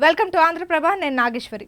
Welcome to Andhraprabha. నేను నాగేశ్వరి.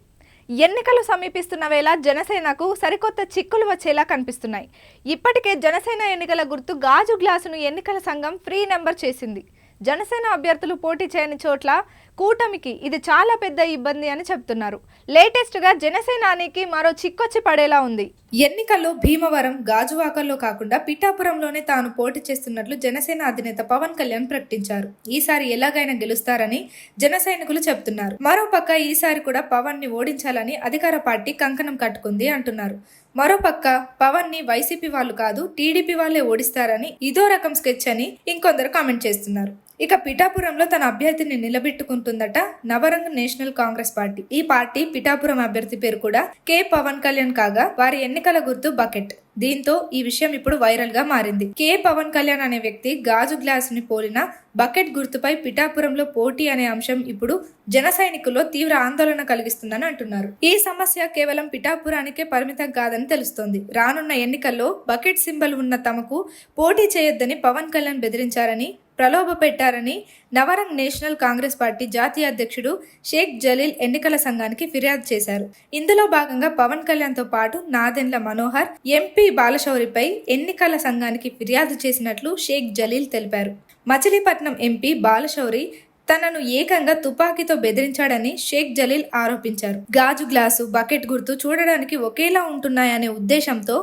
ఎన్నికలు సమీపిస్తున్న వేళ జనసేనకు సరికొత్త చిక్కులు వచ్చేలా కనిపిస్తున్నాయి. ఇప్పటికే జనసేన ఎన్నికల గుర్తు గాజు గ్లాసును ఎన్నికల సంఘం ఫ్రీ నెంబర్ చేసింది. జనసేన అభ్యర్థులు పోటీ చేయని చోట్ల కూటమికి ఇది చాలా పెద్ద ఇబ్బంది అని చెప్తున్నారు. లేటెస్ట్ గా జనసేనానికి మరో చిక్కొచ్చి పడేలా ఉంది. ఎన్నికల్లో భీమవరం, గాజువాకల్లో కాకుండా పిఠాపురంలోనే తాను పోటీ చేస్తున్నట్లు జనసేన అధినేత పవన్ కళ్యాణ్ ప్రకటించారు. ఈసారి ఎలాగైనా గెలుస్తారని జన సైనికులు చెప్తున్నారు. మరోపక్క ఈసారి కూడా పవన్ ని ఓడించాలని అధికార పార్టీ కంకణం కట్టుకుంది అంటున్నారు. మరోపక్క పవన్ ని వైసీపీ వాళ్ళు కాదు టీడీపీ వాళ్ళే ఓడిస్తారని ఇదో రకం స్కెచ్ అని ఇంకొందరు కామెంట్ చేస్తున్నారు. ఇక పిఠాపురంలో తన అభ్యర్థిని నిలబెట్టుకుంటుందట నవరంగ్ నేషనల్ కాంగ్రెస్ పార్టీ. ఈ పార్టీ పిఠాపురం అభ్యర్థి పేరు కూడా కె పవన్ కళ్యాణ్ కాగా వారి ఎన్నికల గుర్తు బకెట్. దీంతో ఈ విషయం ఇప్పుడు వైరల్ గా మారింది. కె పవన్ కళ్యాణ్ అనే వ్యక్తి గాజు గ్లాస్ ని పోలిన బకెట్ గుర్తుపై పిఠాపురంలో పోటీ అనే అంశం ఇప్పుడు జన సైనికుల్లో తీవ్ర ఆందోళన కలిగిస్తుందని అంటున్నారు. ఈ సమస్య కేవలం పిఠాపురానికే పరిమితం కాదని తెలుస్తోంది. రానున్న ఎన్నికల్లో బకెట్ సింబల్ ఉన్న తమకు పోటీ చేయొద్దని పవన్ కళ్యాణ్ బెదిరించారని, ప్రలోభ పెట్టారని నవరంగ్ నేషనల్ కాంగ్రెస్ పార్టీ జాతీయ అధ్యక్షుడు షేక్ జలీల్ ఎన్నికల సంఘానికి ఫిర్యాదు చేశారు. ఇందులో భాగంగా పవన్ కళ్యాణ్ తో పాటు నాదెండ్ల మనోహర్, ఎంపీ బాలశౌరిపై ఎన్నికల సంఘానికి ఫిర్యాదు చేసినట్లు షేక్ జలీల్ తెలిపారు. మచిలీపట్నం ఎంపీ బాలశౌరి తనను ఏకంగా తుపాకీతో బెదిరించాడని షేక్ జలీల్ ఆరోపించారు. గాజు గ్లాసు, బకెట్ గుర్తు చూడడానికి ఒకేలా ఉంటున్నాయనే ఉద్దేశంతో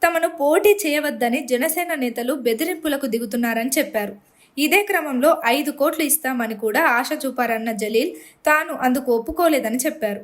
తమను పోటీ చేయవద్దని జనసేన నేతలు బెదిరింపులకు దిగుతున్నారని చెప్పారు. ఇదే క్రమంలో 5 కోట్లు ఇస్తామని కూడా ఆశ చూపారన్న జలీల్ తాను అందుకు ఒప్పుకోలేదని చెప్పారు.